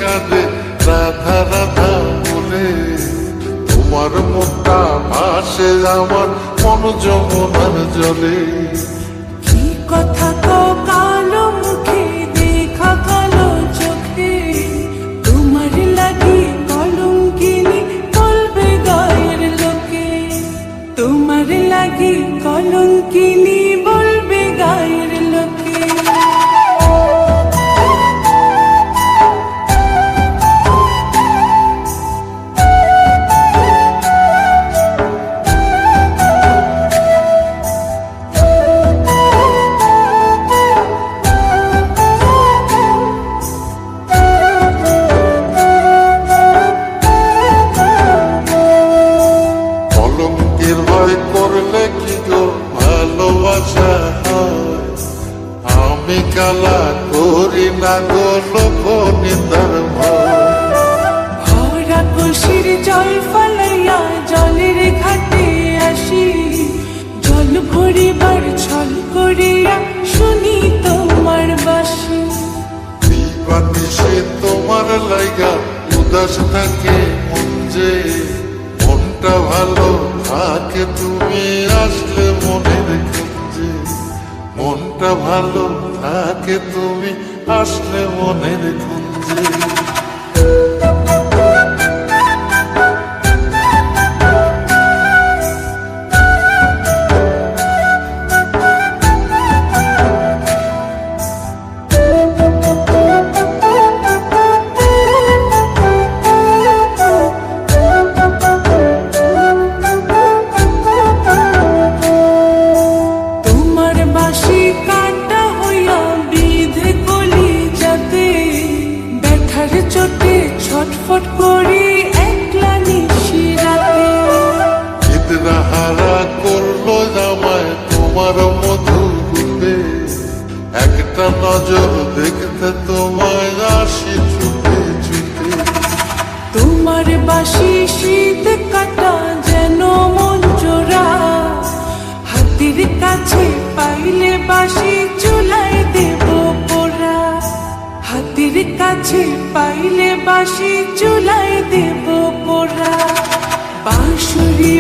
কাঁদে রাধা রাধা বলে। তোমার মুখটা ভাসে আমার মন যমুনার জলে। কি কথা কও কালো মুখে, দেখা কালো চোখে, তোমার লাগি কলঙ্কিনী বলবে গায়ের লোকে। তোমার লাগি কলঙ্কিনী বলবে গায়ের লোকে। কলঙ্কের ভয় করলে কি গো ভালোবাসা হয়? আমি কালা করি না গো লোক নিন্দার ভয়। ভরা কলসির জল ফলাইয়া জলের ঘাটে আসি, জল ভরিবার ছল করিয়া শুনি তোমার বাঁশি। দিবানিশে তোমার লাইগা উদাস থাকে মন যে। মনটা ভালো থাকে তুমি আসলে মনের খুঁজে। মনটা ভালো থাকে তুমি আসলে মনের খুঁজে। তোমার বাঁশি কাটা হইয়া বিধে কলি যাতে, ব্যথার চোটে ছটফট করি একলা নিশি রাতে। হারা করলো জামায় তোমার মধু রূপে। একটা নজর দেখতে তোমায় আসি ছুটে ছুটে। তোমার বাঁশি শীত কাটা যেন মন জোড়া, হাতির কাছে পাইলে বাঁশি চুলায় দেব পোড়া। হাতির কাছে পাইলে বাঁশি চুলায় দেব পোড়া। বাঁশুরি